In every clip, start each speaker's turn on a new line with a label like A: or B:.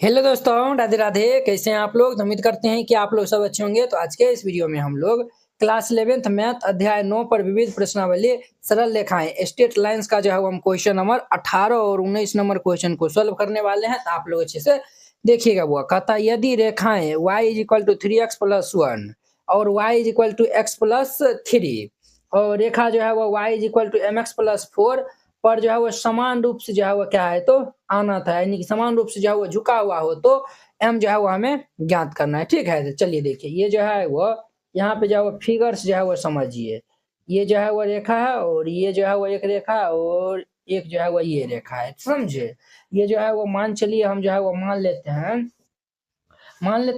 A: Hello दोस्तों, राधे राधे। कैसे हैं आप लोग? तो उम्मीद करते हैं कि आप लोग सब अच्छे होंगे। तो आज के इस वीडियो में हम लोग क्लास 11th मैथ अध्याय 9 पर विविध प्रश्नावली सरल रेखाएं स्ट्रेट लाइंस का जो है वो हम क्वेश्चन नंबर 18 और 19 नंबर क्वेश्चन को सॉल्व करने वाले हैं। तो आप लोग अच्छे से देखिएगा। वो कहता है यदि रेखाएं y is equal to 3x plus 1 और y is equal to x plus 3 और रेखा जो है वो y is equal to mx plus 4 पर जो है वो समान रूप से जो है वो क्या है तो आना था, यानी कि समान रूप से जो है वो झुका हुआ हो तो m जो है वो हमें ज्ञात करना है। ठीक है, तो चलिए देखिए ये जो है वो यहाँ पे जो है वो फिगर्स जो है वो समझिए। ये जो है वो रेखा है और ये जो है वो एक रेखा है और एक जो है वो ये रेखा है, समझे। ये जो है वो मान चलिए हम जो है वो मान लेते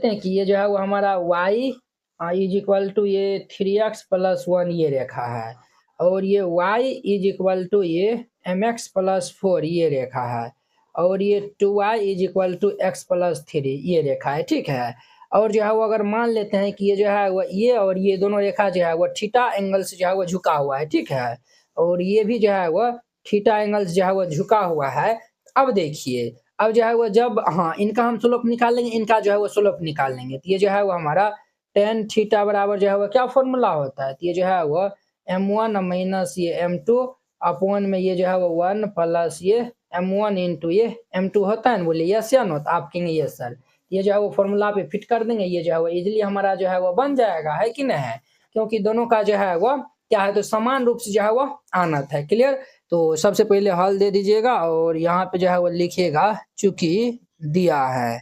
A: हैं कि ये जो है वो हमारा y इज इक्वल टू ये 3x प्लस 1 ये रेखा है और ये y इज इक्वल टू ये mx प्लस 4 ये रेखा है और ये 2y is equal to x plus 3 ये रेखा है। ठीक है, और जो है वो अगर मान लेते हैं कि ये जो है वो ये और ये दोनों रेखा जो है वो थीटा एंगल से जो है वो झुका हुआ है। ठीक है, और ये भी जो है वो थीटा एंगल से जो है वो झुका हुआ है। अब देखिए, अब जो है वो जब इनका हम स्लोप निकालेंगे, इनका जो है वो स्लोप निकालेंगे, तो ये जो है वो हमारा टेन थीटा बराबर जो है वो क्या फॉर्मूला होता है, तो ये जो है वो m1 माइनस ये m2 अपॉन में ये जो है वो 1 प्लस ये m1 इंटू ये m2 होता है ना। बोलिए यस या नो? तो आप कहेंगे यस सर। ये जो है वो फॉर्मूला पे फिट कर देंगे, ये जो है वो इजिली हमारा जो है वो बन जाएगा, है कि नहीं है, क्योंकि दोनों का जो है वो क्या है तो समान रूप से जो है वो आना था। क्लियर? तो सबसे पहले हल दे दीजिएगा और यहाँ पे जो है वो लिखिएगा चूंकि दिया है।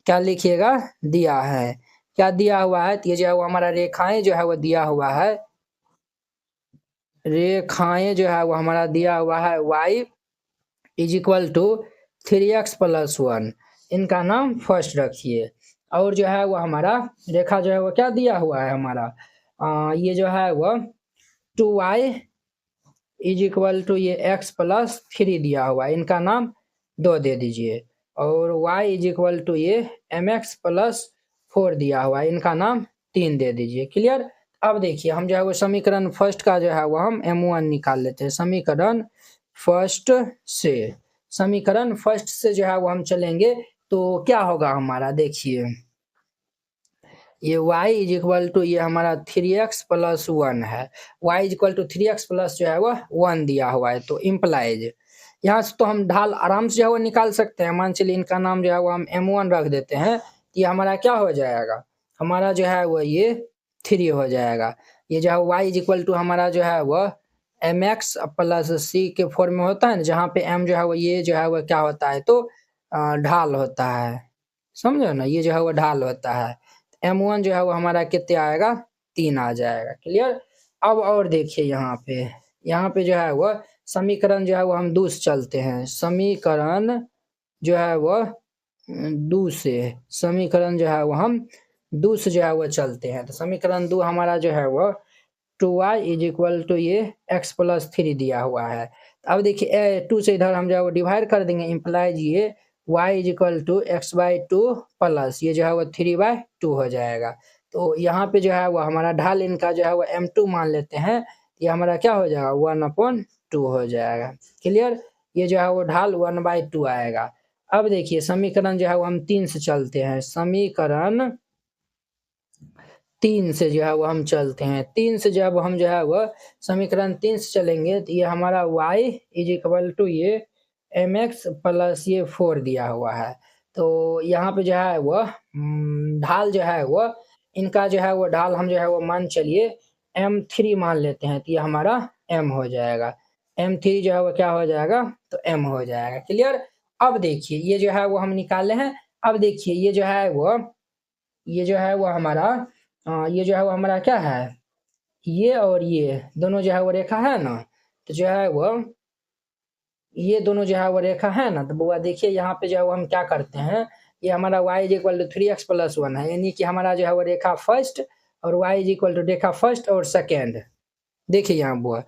A: क्या लिखिएगा? दिया है। क्या दिया हुआ है? तो ये जो है वो हमारा रेखाएं जो है वो दिया हुआ है। रेखाएं जो है वो हमारा दिया हुआ है y is equal to 3x plus 1, इनका नाम फर्स्ट रखिए। और जो है वो हमारा रेखा जो है वो क्या दिया हुआ है हमारा ये जो है वो 2y इज इक्वल टू ये x प्लस 3 दिया हुआ है, इनका नाम 2 दे दीजिए। और y इज इक्वल टू ये mx प्लस 4 दिया हुआ है, इनका नाम 3 दे दीजिए। क्लियर? अब देखिए हम जो है वो समीकरण फर्स्ट का जो है वो हम m1 निकाल लेते हैं। समीकरण फर्स्ट से जो है वो हम चलेंगे तो क्या होगा हमारा, देखिए ये y इज इक्वल टू ये हमारा 3x प्लस 1 है। y is equal to 3x plus जो है वो 1 दिया हुआ है, तो इम्प्लाइज यहाँ से तो हम ढाल आराम से जो है वो निकाल सकते हैं। मान चलिए इनका नाम जो है वो हम m1 रख देते हैं, तो ये हमारा क्या हो जाएगा, हमारा जो है वो ये 3 हो जाएगा। ये जो है y इज इक्वल टू हमारा जो है वो mx प्लस c के फॉर्म में होता है ना, जहाँ पे m जो है वो ये जो है वो क्या होता है तो ढाल होता है, समझो ना, ये जो है वो ढाल होता है। m1 जो है वो हमारा कितने आएगा, 3 आ जाएगा। क्लियर? अब और देखिए यहाँ पे जो है वो समीकरण जो है वो हम 2 से चलते हैं। समीकरण जो है वो 2 से समीकरण जो है वो हम 2 से जो है वो चलते हैं। तो समीकरण 2 हमारा जो है वो 2y इज इक्वल टू ये x प्लस 3 दिया हुआ है। अब देखिए 2 से इधर हम जो है वो डिवाइड कर देंगे, इम्प्लाइज ये y is equal to x by 2 plus ये जो है वो 3/2 हो जाएगा। तो यहाँ पे जो है वो हमारा ढाल इनका जो है वो m2 मान लेते हैं, ये हमारा क्या हो जाएगा 1/2 हो जाएगा। क्लियर? ये जो है वो ढाल 1/2 आएगा। अब देखिए समीकरण जो है वो हम 3 से चलते हैं। समीकरण 3 से जो है वो हम चलते हैं। 3 से जब हम जो है वो समीकरण 3 से चलेंगे तो ये हमारा y इज इक्वल टू ये mx प्लस ये 4 दिया हुआ है। तो यहाँ पे जो है वो ढाल जो है वो इनका जो है वो ढाल हम जो है वो मान चलिए m3 मान लेते हैं, तो ये हमारा m हो जाएगा। m3 जो है वो क्या हो जाएगा तो m हो जाएगा। क्लियर? अब देखिए ये जो है वो हम निकाले हैं। अब देखिए ये जो है वो हमारा ये जो है वो हमारा क्या है, ये और ये दोनों जो है वो रेखा है ना, तो जो है वो ये दोनों जो है वो रेखा है ना, तो बुआ देखिए यहाँ पे जो है वो हम क्या करते हैं, ये हमारा y is equal to 3x plus 1 है, यानी कि हमारा जो है वो रेखा फर्स्ट और y इज इक्वल टू रेखा फर्स्ट और सेकेंड। देखिए यहाँ बुआ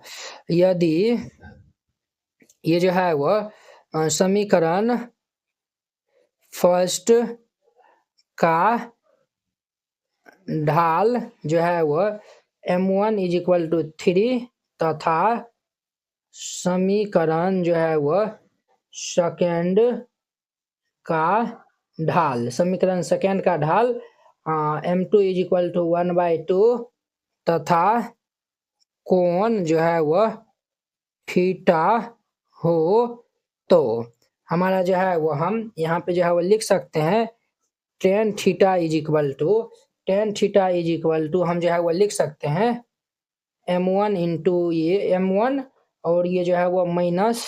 A: यदि ये जो है वो समीकरण फर्स्ट का ढाल जो है वो m1 इज इक्वल टू 3 तथा समीकरण जो है वो सेकेंड का ढाल, समीकरण सेकेंड का ढाल m2 इज इक्वल टू 1/2 तथा कोण जो है वह थीटा हो तो हमारा जो है वो हम यहाँ पे जो है वो लिख सकते हैं tan theta is equal to हम जो है वो लिख सकते हैं m1 इंटू ये m1 और ये जो है वो माइनस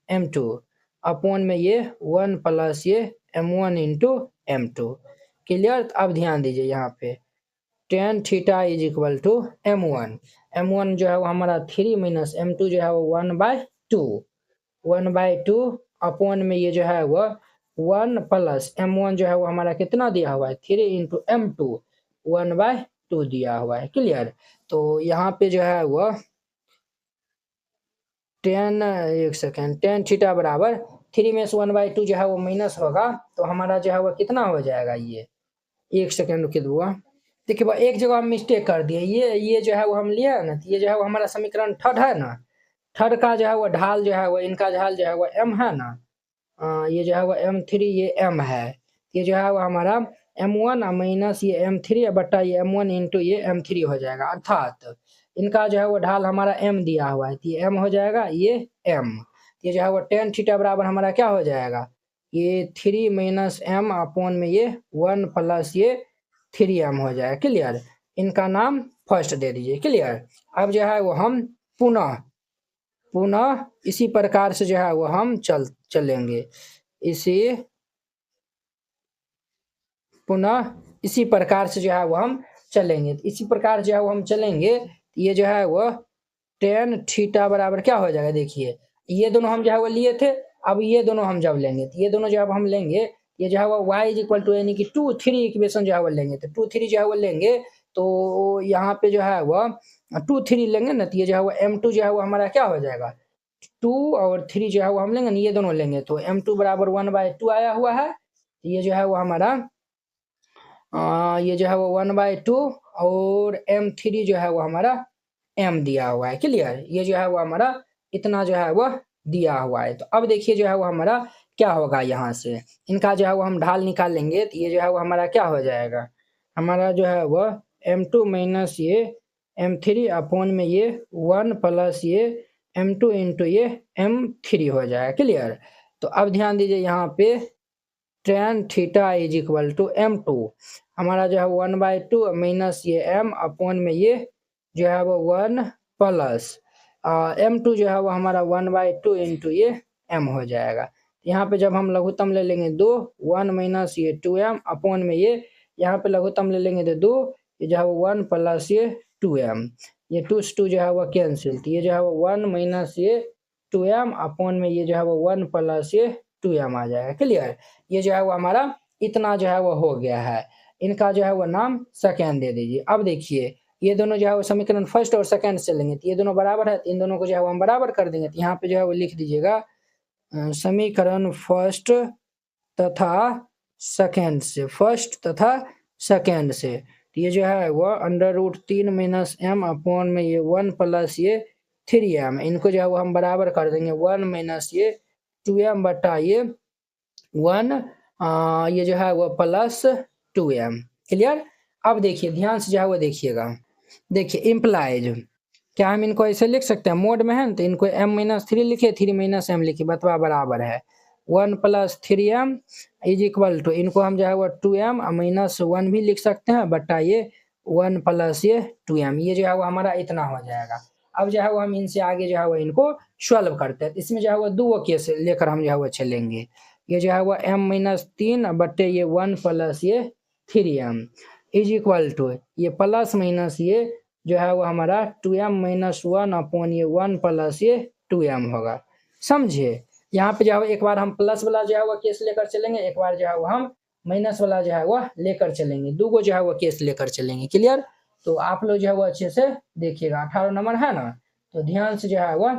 A: m2 अपॉन में ये 1 प्लस ये m1 इंटू m2। क्लियर। अब ध्यान दीजिए यहाँ पे tan theta is equal to m1 जो है वो हमारा 3 माइनस m2 जो है वो 1/2 अपॉन में ये जो है वो 1 प्लस m1 जो है वो हमारा कितना दिया हुआ है 3 इंटू m2 1/2 दिया हुआ है। क्लियर। तो यहाँ पे जो है वो tan थीटा बराबर 3 में से 1/2 जो है वो माइनस होगा तो हमारा जो है वो कितना हो जाएगा ये 1 सेकेंड रुके दुआ। देखिए एक जगह हम मिस्टेक कर दिए, ये जो है वो हम लिया ना, ये जो है वो हमारा समीकरण थर्ड है ना, थर्ड का जो है वो ढाल जो है वो इनका ढाल जो है वो m है ना, ये जो है वो m3 ये m है, ये जो है वो हमारा m1 माइनस ये m3 बट्टा ये m1 इंटू ये m3 हो जाएगा, अर्थात इनका जो है वो ढाल हमारा m दिया हुआ है तो ये m हो जाएगा, ये m, ये जो है वो tan थीटा बराबर हमारा क्या हो जाएगा ये 3 माइनस m अपॉन में ये 1 प्लस ये 3m हो जाएगा। क्लियर। इनका नाम फर्स्ट दे दीजिए। क्लियर। अब जो है वो हम पुनः इसी प्रकार से जो है वो हम चलेंगे, पुनः इसी प्रकार से जो है वो हम चलेंगे, इसी प्रकार जो है वो हम चलेंगे, ये जो है वो tan थीटा बराबर क्या हो जाएगा, देखिए ये दोनों हम जो है वो लिए थे, अब ये दोनों हम जब लेंगे तो ये दोनों जो है हम लेंगे, ये जो है वो y इज इक्वल टू यानी कि 2 3 इक्वेशन जो है वो लेंगे, तो 2 3 जो है वो लेंगे तो यहाँ पे जो है वो 2 3 लेंगे ना, तो ये जो है वो m2 जो है वो हमारा क्या हो जाएगा 2 और 3 जो है वो हम लेंगे ना, ये दोनों लेंगे तो m2 बराबर 1/2 आया हुआ है, ये जो है वो हमारा ये जो है वो 1/2 और m3 जो है वो हमारा m दिया हुआ है। क्लियर। ये जो है वो हमारा इतना जो है वो दिया हुआ है। तो अब देखिए जो है वो हमारा क्या होगा, यहाँ से इनका जो है वो हम ढाल निकालेंगे तो ये जो है वो हमारा क्या हो जाएगा, हमारा जो है वो m2 माइनस ये m3 अपॉन में ये 1 प्लस ये m2 इंटू ये m3 हो जाएगा। क्लियर। तो अब ध्यान दीजिए यहाँ पे tan theta is equal to m2 हमारा जो है 1/2 माइनस ये m अपॉन में ये जो है वो 1 प्लस m2 जो है वो हमारा 1/2 इंटू ये m हो जाएगा। यहाँ पे जब हम लघुत्तम ले लेंगे 2 1 माइनस ये 2m अपॉन में ये यहाँ पे लघुत्तम ले लेंगे तो 2 ये जो है वो 1 प्लस ये 2m, ये 2 से 2 जो है वो कैंसिल, तो ये जो है वो 1 माइनस ये 2m अपॉन में ये जो है वो 1 प्लस ये 2m आ जाएगा। क्लियर। ये जो है वो हमारा इतना जो है वो हो गया है, इनका जो है वो नाम सेकेंड दे दीजिए। अब देखिए ये दोनों जो है वो समीकरण फर्स्ट और सेकंड से लेंगे तो ये दोनों बराबर है, तो इन दोनों को जो है वो हम बराबर कर देंगे, तो यहाँ पे जो है वो लिख दीजिएगा समीकरण फर्स्ट तथा सेकंड से, फर्स्ट तथा सेकंड से, तो ये जो है वो √3 माइनस m अपॉन में ये 1 प्लस ये 3m, इनको जो है वो हम बराबर कर देंगे 1 माइनस ये 2m बटा ये 1 ये जो है वो प्लस 2m। क्लियर। अब देखिए ध्यान से जो है वो देखिएगा, देखिए इम्प्लाइज क्या हम इनको ऐसे लिख सकते हैं, मोड में है तो इनको m-3 लिखे 3 माइनस m लिखे, बतवा बराबर है 1 plus 3m is equal to, इनको हम जो है वो 2m माइनस 1 भी लिख सकते हैं बटा ये 1 प्लस ये 2m, ये जो है वो हमारा इतना हो जाएगा। अब जो है वो हम इनसे आगे जो है वो इनको सॉल्व करते हैं, इसमें जो है वो दो केस लेकर हम जो है वो चलेंगे, ये जो है वो m-3 बटे ये 1 प्लस ये 3m इज इक्वल टू, ये प्लस माइनस ये जो है वो हमारा 2m माइनस 1 अपॉन ये 1 प्लस ये 2m होगा। समझे। यहाँ पे जो है एक बार हम प्लस वाला जो है वो केस लेकर चलेंगे, एक बार जो है वो हम माइनस वाला जो है वो लेकर चलेंगे, दो को जो है वो केस लेकर चलेंगे। क्लियर। तो आप लोग जो है वो अच्छे से देखिएगा, 18 नंबर है ना, तो ध्यान से जो है वो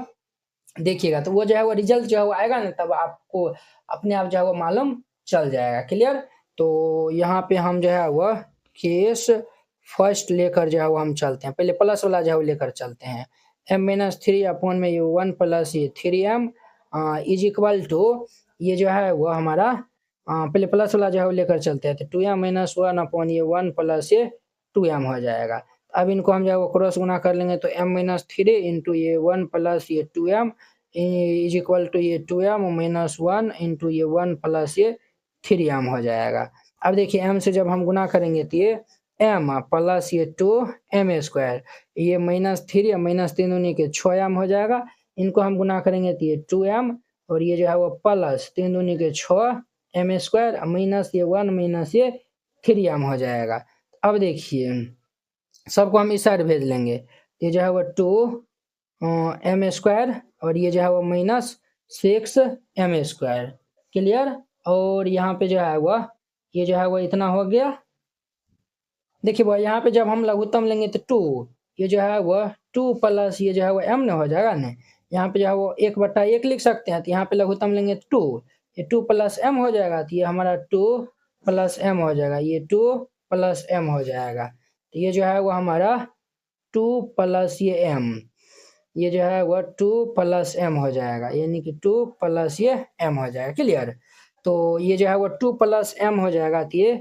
A: देखिएगा, तो वो जो है वो रिजल्ट जो है वो आएगा ना, तब आपको अपने आप जो है वो मालूम चल जाएगा। क्लियर। तो यहाँ पे हम जो है वो केस फर्स्ट लेकर जो है वो हम चलते हैं, पहले प्लस वाला जो है वो लेकर चलते हैं, m-3 अपॉन में ये 1 प्लस ये 3m इज इक्वल टू, ये जो है वो हमारा पहले प्लस वाला जो है वो लेकर चलते हैं, तो 2m माइनस 1 अपॉन ये 1 प्लस ये 2m हो जाएगा। अब इनको हम जो है वो क्रॉस गुना कर लेंगे, तो m माइनस 3 इंटू ये 1 प्लस ये 2m इज इक्वल टू ये 2m माइनस 1 इंटू ये 1 प्लस ये 3m हो जाएगा। अब देखिए m से जब हम गुना करेंगे तो ये m प्लस ये 2m स्क्वायर, ये माइनस 3 माइनस 3 दूनी के 6m हो जाएगा। इनको हम गुना करेंगे तो ये 2m और ये जो है वो प्लस 3 दूनी के 6m स्क्वायर माइनस ये 1 माइनस ये 3m हो जाएगा। अब देखिए सबको हम इस साइड भेज लेंगे, ये जो है वो 2m स्क्वायर और ये जो है वो माइनस 6m स्क्वायर, क्लियर। और यहाँ पे जो है वह ये जो है वो इतना हो गया। देखिए वो यहाँ पे जब हम लघुत्तम लेंगे तो 2, ये जो है वह 2 प्लस ये जो है वो m न हो जाएगा ना, यहाँ पे जो है वो 1/1 लिख सकते हैं, तो यहाँ पे लघुत्तम लेंगे तो 2, ये 2 प्लस m हो जाएगा, तो ये हमारा 2 प्लस m हो जाएगा, ये 2 प्लस m हो जाएगा। तो ये जो है वो हमारा 2 प्लस ये m, ये जो है वह 2 प्लस m हो जाएगा, यानी कि 2 प्लस ये m हो जाएगा, क्लियर। तो ये जो है वो 2 प्लस m हो जाएगा, तो ये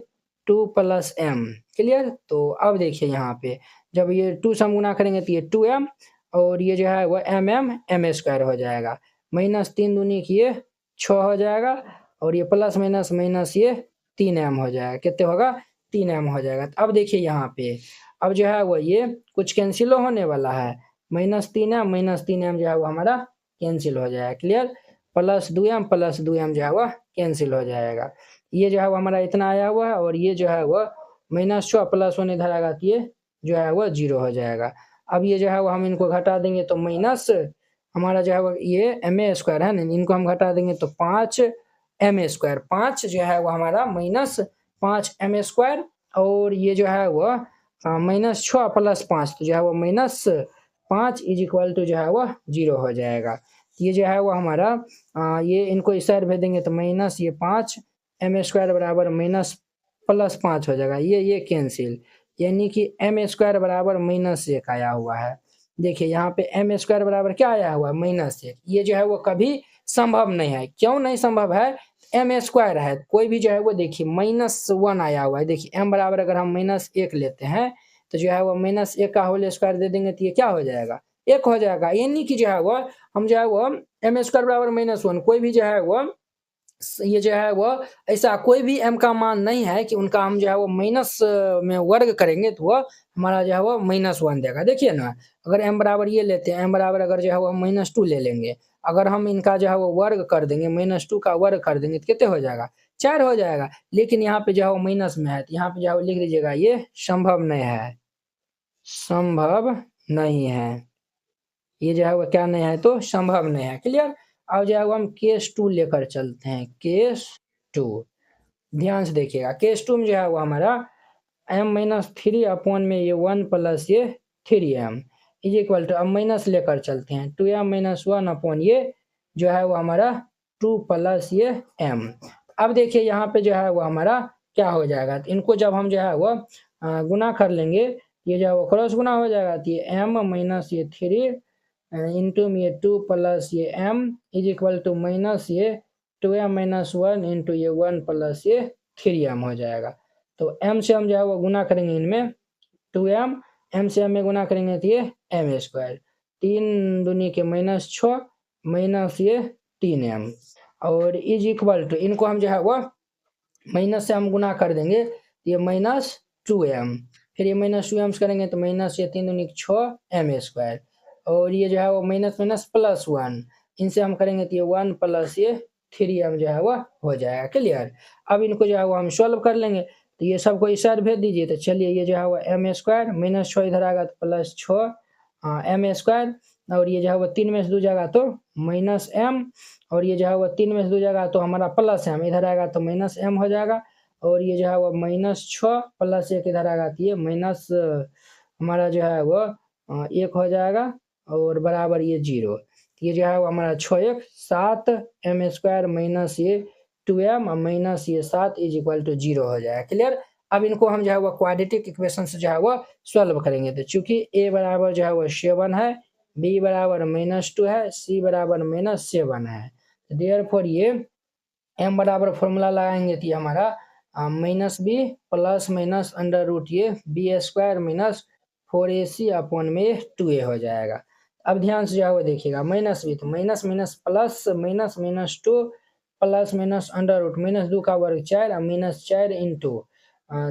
A: 2 प्लस m, क्लियर। तो अब देखिए यहाँ पे जब ये 2 से हम गुना करेंगे तो ये 2m और ये जो है वो m स्क्वायर हो जाएगा, माइनस 3 दूनी की ये 6 हो जाएगा और ये प्लस माइनस माइनस ये 3m हो जाएगा, कितने होगा 3m हो जाएगा। तो अब देखिए यहाँ पे अब जो है वो ये कुछ कैंसिल होने वाला है, माइनस 3m जो है वो हमारा कैंसिल हो जाएगा, क्लियर। प्लस 2m जो है वह कैंसिल हो जाएगा। ये जो है वो हमारा इतना आया हुआ है और ये जो है वह माइनस 6 प्लस 1 इधर आएगा, तो ये जो है वह 0 हो जाएगा। अब ये जो है वो हम इनको घटा देंगे तो माइनस हमारा जो है वो ये m स्क्वायर है ना, इनको हम घटा देंगे तो 5m स्क्वायर, 5 जो है वो हमारा माइनस 5m स्क्वायर और ये जो है वह माइनस 6 प्लस 5, तो जो है वो माइनस 5 इज इक्वल टू जो है वह 0 हो जाएगा। ये जो है वो हमारा ये इनको इस साइड भेज देंगे तो माइनस ये 5m स्क्वायर बराबर माइनस प्लस 5 हो जाएगा, ये कैंसिल, यानी कि m स्क्वायर बराबर माइनस 1 आया हुआ है। देखिए यहाँ पे m स्क्वायर बराबर क्या आया हुआ है -1, ये जो है वो कभी संभव नहीं है। क्यों नहीं संभव है, m स्क्वायर है, कोई भी जो है वो देखिए -1 आया हुआ है। देखिए m बराबर अगर हम -1 लेते हैं तो जो है वो -1 का होल स्क्वायर दे देंगे तो ये क्या हो जाएगा 1 हो जाएगा, यानी कि जो है वो हम जो है वो m स्क्वायर बराबर -1, कोई भी जो है वो ये जो है वो ऐसा कोई भी m का मान नहीं है कि उनका हम जो है वो माइनस में वर्ग करेंगे तो वो हमारा जो है वो -1 देगा। देखिए ना, अगर m बराबर ये लेते हैं, m बराबर अगर जो है वो -2 ले लेंगे, अगर हम इनका जो है वो वर्ग कर देंगे, -2 का वर्ग कर देंगे तो कितने हो जाएगा 4 हो जाएगा। लेकिन यहाँ पे जो है वो माइनस में है, तो यहाँ पे जो है वो लिख दीजिएगा ये संभव नहीं है, संभव नहीं है, ये जो है वो क्या नहीं है तो संभव नहीं है, क्लियर। अब जो है वो हम केस 2 लेकर चलते हैं, केस 2 ध्यान से देखिएगा। केस 2 में जो है वो हमारा m-3 अपॉन में ये 1 प्लस ये 3m इज इक्वल टू, अब माइनस लेकर चलते हैं 2m-1 अपॉन ये जो है वो हमारा 2 प्लस ये m। अब देखिए यहाँ पे जो है वो हमारा क्या हो जाएगा, तो इनको जब हम जो है वो गुना कर लेंगे, ये जो है वो क्रॉस गुना हो जाएगा, तो ये m माइनस ये 3 इंटू में ये 2 प्लस ये m is equal to minus ये 2m-1 इंटू ये 1 प्लस ये 3m हो जाएगा। तो m से हम जो है वो गुना करेंगे इनमें 2m, m से m में गुना करेंगे तो ये m स्क्वायर, 3 दूनी के -6 माइनस ये 3m और इज इक्वल टू, इनको हम जो है वो माइनस से हम गुना कर देंगे तो ये -2m, फिर ये -2m से करेंगे तो माइनस ये 3 दूनी के 6m स्क्वायर और ये जो है वो माइनस माइनस प्लस 1, इनसे हम करेंगे तो ये 1 प्लस ये 3m जो है वो हो जाएगा, क्लियर। अब इनको जो है वो हम सॉल्व कर लेंगे, तो ये सबको इस साइड भेज दीजिए। तो चलिए ये जो है वो m स्क्वायर -6 इधर आएगा तो प्लस 6 m स्क्वायर और ये जो है वो 3 में से 2 जाएगा तो -m और ये जो है वो 3 में से 2 जाएगा तो हमारा प्लस m, इधर आएगा तो -m हो जाएगा और ये जो है वो -6 प्लस 1 इधर आएगा तो ये माइनस हमारा जो है वो 1 हो जाएगा और बराबर ये 0। ये जो है वो हमारा 6 7 m स्क्वायर माइनस ये 2m माइनस ये 7 इज इक्वल टू 0 हो जाएगा, क्लियर। अब इनको हम जो है वो क्वाड्रेटिक इक्वेशन से जो है वो सॉल्व करेंगे, तो चूंकि a बराबर जो है वो 7 है, b बराबर -2 है, c बराबर -7 है, देयरफॉर ये m बराबर फॉर्मूला लगाएंगे तो ये हमारा minus B plus minus under root ये B square minus 4ac upon में 2a हो जाएगा। अब ध्यान से जो है वो देखिएगा, माइनस बी तो minus minus plus minus minus 2 plus minus under root minus 2 का वर्ग 4 और माइनस 4 इंटू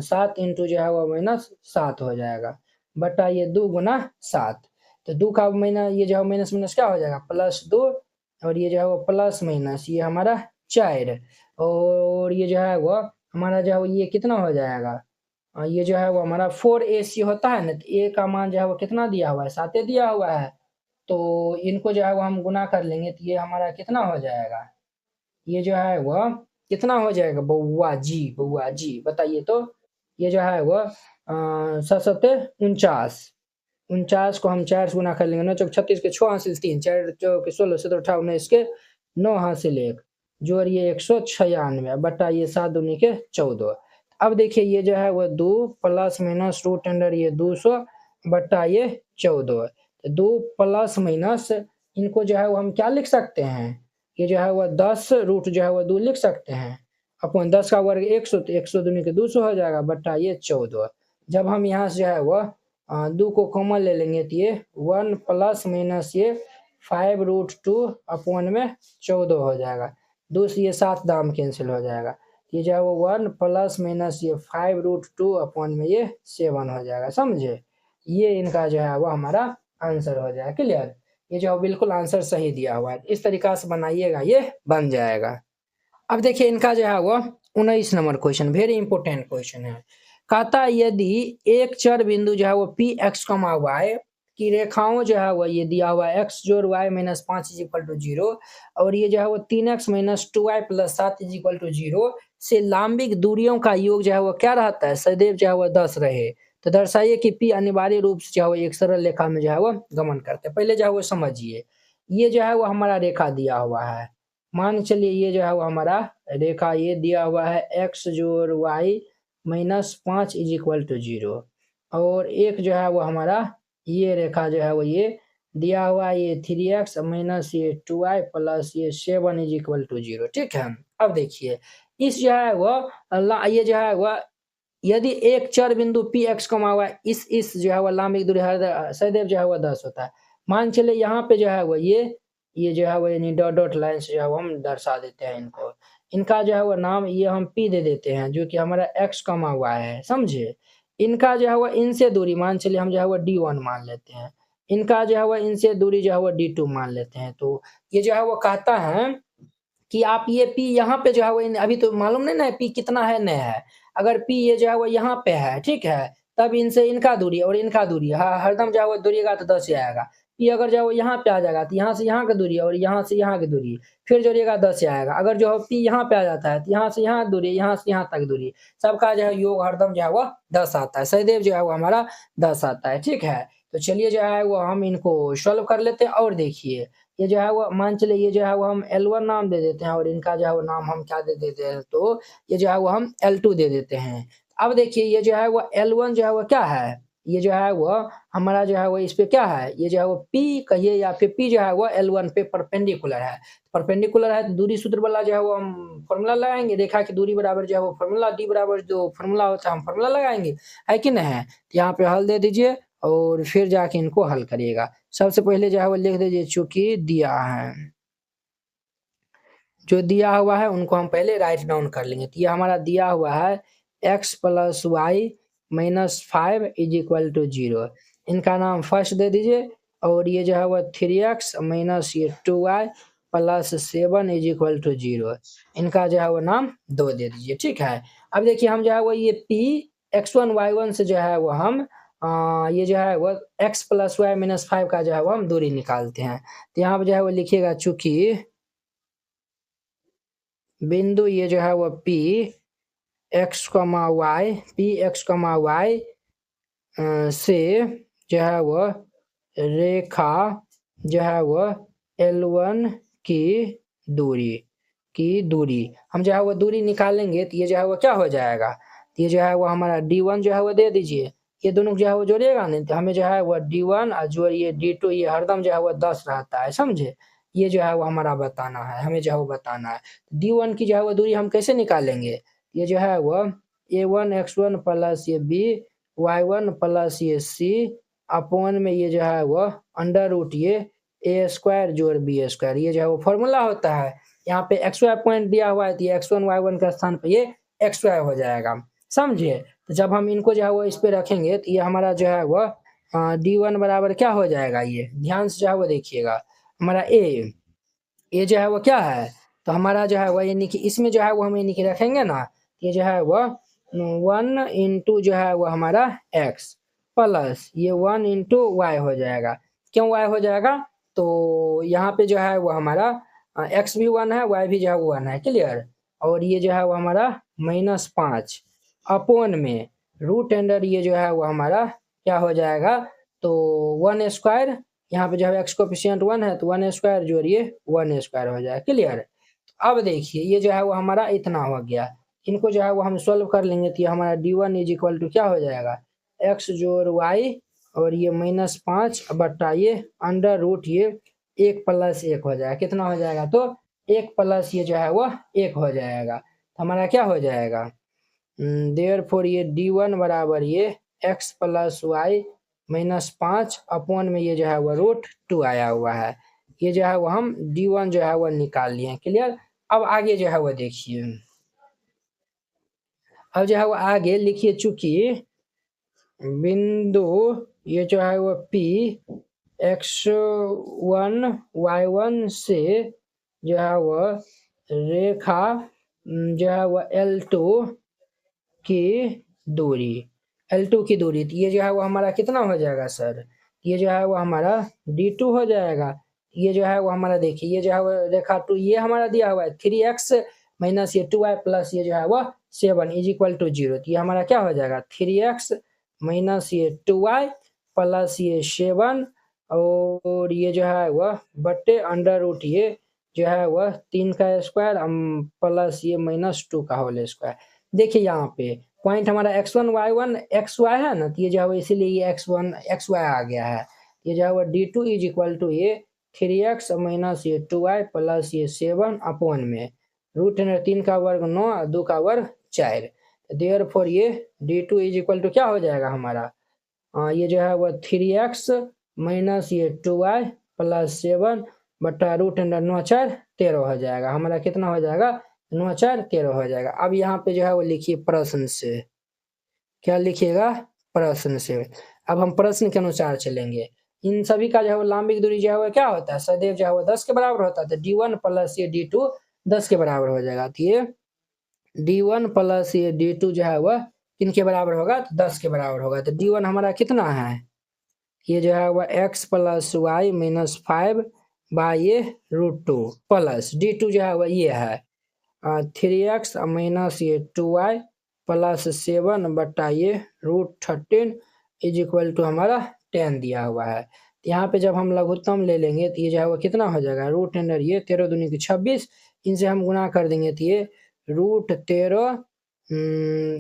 A: 7 इंटू जो है वो माइनस 7 हो जाएगा बटा ये 2 गुना 7। तो 2 का माइनस ये जो है माइनस माइनस क्या हो जाएगा प्लस 2 और ये जो है वो प्लस माइनस ये हमारा 4 और ये जो है वो हमारा जो है वो ये कितना हो जाएगा, ये जो है वो हमारा 4ac होता है ना, तो a का मान जो है वो कितना दिया हुआ है 7 दिया हुआ है, तो इनको जो है वो हम गुना कर लेंगे तो ये हमारा कितना हो जाएगा, ये जो है वो कितना हो जाएगा बउआ जी बताइए तो, ये जो है वो 7 49 को हम 4 से गुना कर लेंगे, 9 चौक 36 के 6 हासिल 3 4 चौक 16 17 18 19 के 9 हासिल 1 जोड़िए 196 बटा ये 7 दूनी के 14। अब देखिए ये जो है वो 2 प्लस माइनस रूट अंडर ये 200 बटा ये 14, 2 प्लस माइनस इनको जो है वो हम क्या लिख सकते हैं, ये जो है वो 10 रूट जो है वो 2 लिख सकते हैं अपन 10 का वर्ग 100 तो 100 दूनी के 200 हो जाएगा बटा ये 14। जब हम यहाँ से जो है वो 2 को कॉमन ले लेंगे तो ये 1 प्लस माइनस ये 5 रूट 2 अपॉन में 14 हो जाएगा, 2 से ये 7 दाम कैंसिल हो जाएगा, ये जो है वो 1 प्लस माइनस ये 5 रूट 2 अपॉन में ये 7 हो जाएगा, समझे। ये इनका जो है वो हमारा आंसर हो जाएगा, क्लियर। ये जो बिल्कुल आंसर सही दिया हुआ है, इस तरीका से बनाइएगा ये बन जाएगा। अब देखिए इनका जो है वो 19 number question very important question है। कहता यदि एक चर बिंदु जो है वो पी एक्स कमा वाई की रेखाओं जो है वो ये दिया हुआ है एक्स जोड़ y minus 5 is equal to 0 और ये जो है वो 3x minus 2y plus 7 is equal to 0 से लांबिक दूरियों का योग जो है वो क्या रहता है सदैव जो है वो 10 रहे, तो दर्शाइए कि पी अनिवार्य रूप से जो है वो एक सरल रेखा में जो है वो गमन करते हैं। पहले जो है वो समझिए, ये जो है वो हमारा रेखा दिया हुआ है, मान चलिए ये जो है वो हमारा रेखा ये दिया हुआ है x जोड़ y minus 5 is equal to 0 और एक जो है वो हमारा ये रेखा जो है वो ये दिया हुआ है ये 3x माइनस ये 2y प्लस ये 7 इज इक्वल टू 0, ठीक है। अब देखिए इस जो है वो ये जो है वो यदि एक चर बिंदु पी एक्स कमा हुआ इस जो है वो लांबिक दूरी हर सदैव जो है वो 10 होता है। मान चले यहाँ पे जो है वो ये जो है वो यानी डॉट डॉट लाइन से जो है वो हम दर्शा देते हैं इनको, इनका जो है वो नाम ये हम पी दे देते हैं जो कि हमारा एक्स कमा हुआ है, समझे। इनका जो है वो इनसे दूरी मान चलिए हम जो है वो d1 मान लेते हैं, इनका जो है वो इनसे दूरी जो है वो d2 मान लेते हैं। तो ये जो है वो कहता है कि आप ये P यहाँ पे जो है वो अभी तो मालूम नहीं ना P कितना है नहीं है, अगर P ये जो है वो यहाँ पे है, ठीक है, तब इनसे इनका दूरी और इनका दूरी हरदम जो है वो दूरिएगा तो 10 ही आएगा। P अगर जो है वो यहाँ पे आ जाएगा तो यहाँ से यहाँ की दूरी और यहाँ से यहाँ की दूरी फिर जोड़िएगा 10 ही आएगा। अगर जो है P यहाँ पे आ जाता है तो यहाँ से यहाँ दूरी यहाँ से यहाँ तक दूरी सबका जो है योग हरदम जो है वो 10 आता है, सदैव जो है वो हमारा 10 आता है, ठीक है। तो चलिए जो है वो हम इनको सॉल्व कर लेते हैं और देखिए ये जो है वो मान चले ये जो है वो हम L1 नाम दे देते हैं और इनका जो है वो नाम हम क्या दे देते हैं, तो ये जो है वो हम L2 दे देते हैं। अब देखिए ये जो है वो L1 जो है वो क्या है, ये जो है वो हमारा जो है वो इस पे क्या है, ये जो है वो P कहिए या फिर P जो है वो L1 पे परपेंडिकुलर है, परपेंडिकुलर है तो दूरी सूत्र वाला जो है वो हम फॉर्मूला लगाएंगे, रेखा की दूरी बराबर जो है वो फॉर्मूला D बराबर जो फॉर्मूला होता है हम फॉर्मूला लगाएंगे, है कि नहीं। तो यहाँ पे हल दे दीजिए और फिर जाके इनको हल करिएगा। सबसे पहले जो है वो लिख दीजिए चूंकि दिया है, जो दिया हुआ है उनको हम पहले राइट डाउन कर लेंगे। तो ये हमारा दिया हुआ है x plus y minus 5 is equal to 0, इनका नाम फर्स्ट दे दीजिए और ये जो है वो 3x माइनस ये 2y plus 7 is equal to 0, इनका जो है वो नाम 2 दे दीजिए, ठीक है। अब देखिए हम जो है वो ये p x1 y1 से जो है वो हम ये जो है वो x प्लस वाई माइनस 5 का जो है वो हम दूरी निकालते हैं। तो यहाँ पे जो है वो लिखिएगा चूंकि बिंदु ये जो है वो P x, y से जो है वो रेखा जो है वो L1 की दूरी हम जो है वो दूरी निकालेंगे तो ये जो है वो क्या हो जाएगा, तो ये जो है वो हमारा D1 जो है वो दे दीजिए, ये दोनों जो है वो जोड़िएगा नहीं तो हमें जो है वो D1 और जो ये D2 ये हरदम जो है वो 10 रहता है, समझे। ये जो है वो हमारा बताना है, हमें जो है वो बताना है। D1 की जो है वो दूरी हम कैसे निकालेंगे, ये जो है वो A1 X1 प्लस ये B Y1 प्लस ये C अपॉन में ये जो है वो अंडर रूट ये A स्क्वायर जोड़ B स्क्वायर, ये जो है वो फॉर्मूला होता है। यहाँ पे XY पॉइंट दिया हुआ है तो ये X1 Y1 का स्थान पे ये XY हो जाएगा, समझिए। तो जब हम इनको जो है वो इस पे रखेंगे तो ये हमारा जो है वो D1 बराबर क्या हो जाएगा, ये ध्यान से जो है वो देखिएगा, हमारा ये जो है वो क्या है, तो हमारा जो है वो यानी कि इसमें जो है वो हम यानी कि रखेंगे ना, ये जो है वो 1 इंटू जो है वो हमारा x प्लस ये 1 इंटू वाई हो जाएगा। क्यों y हो जाएगा, तो यहाँ पे जो है वो हमारा x भी 1 है, y भी जो है वो 1 है, क्लियर। और ये जो है वो हमारा -5 अपॉन में रूट अंडर ये जो है वो हमारा क्या हो जाएगा, तो 1 स्क्वायर, यहाँ पे जो है एक्स कोफिशिएंट 1 है तो 1 स्क्वायर जोड़िए 1 स्क्वायर हो जाएगा, क्लियर। अब देखिए ये जो है वो हमारा इतना हो गया, इनको जो है वो हम सॉल्व कर लेंगे तो ये हमारा D1 इज इक्वल टू क्या हो जाएगा, x जोड़ y और ये -5 बट्टा ये अंडर रूट ये 1 प्लस 1 हो जाएगा, कितना हो जाएगा, तो 1 प्लस ये जो है वो 1 हो जाएगा, तो हमारा क्या हो जाएगा, देयरफॉर ये D1 बराबर ये x प्लस वाई -5 अपॉन में ये जो है वो √2 आया हुआ है, ये जो है वो हम D1 जो है वो निकाल लिए हैं, क्लियर। अब आगे जो है वो देखिए, अब जो है वो आगे लिखिए, चूंकि बिंदु ये जो है वो P x1 y1 से जो है वो रेखा जो है वो L2 की दूरी, L2 की दूरी, तो ये जो है वो हमारा कितना हो जाएगा सर, ये जो है वो हमारा D2 हो जाएगा। ये जो है वो हमारा देखिए, ये जो है वो रेखा 2 ये हमारा दिया हुआ है 3x माइनस ये 2y प्लस ये जो है वो 7 इज इक्वल टू 0, तो ये हमारा क्या हो जाएगा 3x माइनस ये 2y प्लस ये 7 और ये जो है वह बट्टे अंडर रूट ये जो है वह 3 का स्क्वायर प्लस ये -2 का होल स्क्वायर। देखिए यहाँ पे पॉइंट हमारा x1 y1 xy है ना, तो ये जो है वो इसीलिए ये x1 xy आ गया है। ये जो है वो D2 इज इक्वल टू ये 3x माइनस ये 2y प्लस ये 7 अपॉन में रूट 3 का वर्ग 9 2 का वर्ग 4, देयरफॉर ये D2 इज इक्वल टू क्या हो जाएगा हमारा, ये जो है वो 3x माइनस ये 2y प्लस 7 बट्टा रूट 9 4 13 हो जाएगा, हमारा कितना हो जाएगा 9 4 13 हो जाएगा। अब यहाँ पे जो है वो लिखिए प्रश्न से, क्या लिखिएगा प्रश्न से, अब हम प्रश्न के अनुसार चलेंगे। इन सभी का जो है वो लंबिक दूरी जो है वो क्या होता है, सदैव जो है वो 10 के बराबर होता है, तो D1 प्लस ये D2 10 के बराबर हो जाएगा, तो ये D1 प्लस ये D2 जो है वह किन के बराबर होगा, तो 10 के बराबर होगा। तो D1 हमारा कितना है, ये जो है वह x प्लस वाई -5 बाई ये √2 प्लस D2 जो है वह ये है 3x माइनस ये 2y प्लस 7 बट्टा ये √13 इज इक्वल टू हमारा 10 दिया हुआ है। यहाँ पे जब हम लघुत्तम ले लेंगे तो ये जो है वो कितना हो जाएगा, रूट अंडर ये 13 दूनी की 26, इनसे हम गुना कर देंगे तो ये √13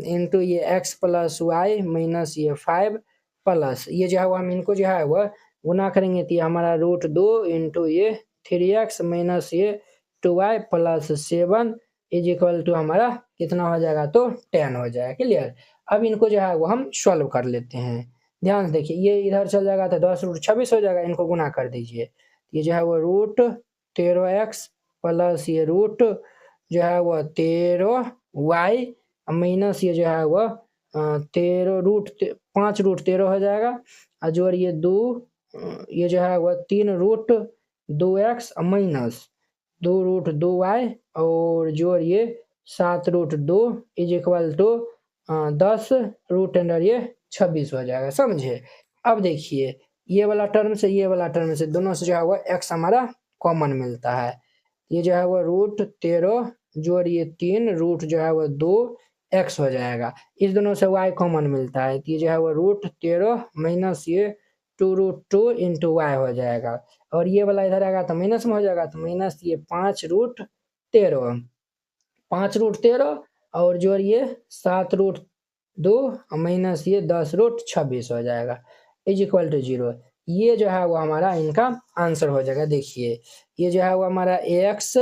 A: इंटू ये x प्लस वाई माइनस ये 5 प्लस ये जो है वो हम इनको जो है वह गुना करेंगे तो ये हमारा √2 इंटू ये 3x माइनस ये 2y plus 7 is equal to हमारा कितना हो जाएगा, तो 10 हो जाएगा, क्लियर। अब इनको जो है वो हम सॉल्व कर लेते हैं, ध्यान से देखिए, ये इधर चल जाएगा तो 10 √ 26 हो जाएगा, इनको गुना कर दीजिए, ये जो है वो √13x प्लस ये रूट जो है वो 13y माइनस ये जो है वो 5 √13 हो जाएगा, और जोड़ ये 2 ये जो है वो 3 √2x माइनस 2 √2y और जोड़ ये 7 √2 is equal to 10 root under ये 26 हो जाएगा, समझे। अब देखिए ये वाला टर्म से ये वाला टर्म से दोनों से जो है वो x हमारा कॉमन मिलता है, ये जो है वो √13 जोड़ ये 3 रूट जो है वो 2x हो जाएगा, इस दोनों से y कॉमन मिलता है, तो ये जो है वो √13 माइनस ये 2 √2 इंटू वाई हो जाएगा, और ये वाला इधर आएगा तो माइनस में हो जाएगा, तो माइनस ये 5 √13 और जोड़ ये 7 √2 माइनस ये 10 √26 हो जाएगा इज इक्वल टू 0। ये जो है वो हमारा इनका आंसर हो जाएगा। देखिए ये जो है वो हमारा ax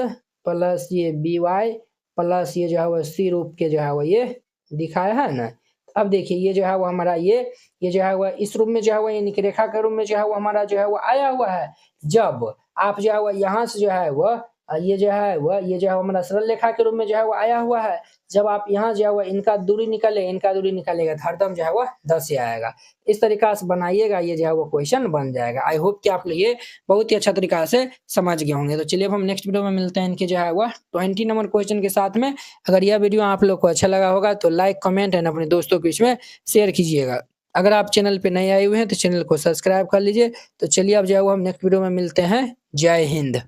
A: प्लस ये by प्लस ये जो है वो c रूप के जो है वो ये दिखाया है ना। अब देखिए ये जो है वो हमारा ये जो है वो इस रूप में जो है वो यानी कि रेखा के रूप में जो है वो हमारा जो है वो आया हुआ है। जब आप जो है वो यहाँ से जो है वो ये जो है वो हमारा सरल रेखा के रूप में जो है वो आया हुआ है। जब आप यहाँ जो है वो इनका दूरी निकालेगा तो हरदम जो है वो 10 ही आएगा। इस तरीका से बनाइएगा, ये जो है वो क्वेश्चन बन जाएगा। आई होप कि आप लोग ये बहुत ही अच्छा तरीका से समझ गए होंगे। तो चलिए अब हम नेक्स्ट वीडियो में मिलते हैं इनके जो है वो 20 नंबर क्वेश्चन के साथ में। अगर यह वीडियो आप लोग को अच्छा लगा होगा तो लाइक, कमेंट एंड अपने दोस्तों के बीच में शेयर कीजिएगा। अगर आप चैनल पे नए आए हुए हैं तो चैनल को सब्सक्राइब कर लीजिए। तो चलिए अब जो है वो हम नेक्स्ट वीडियो में मिलते हैं। जय हिंद।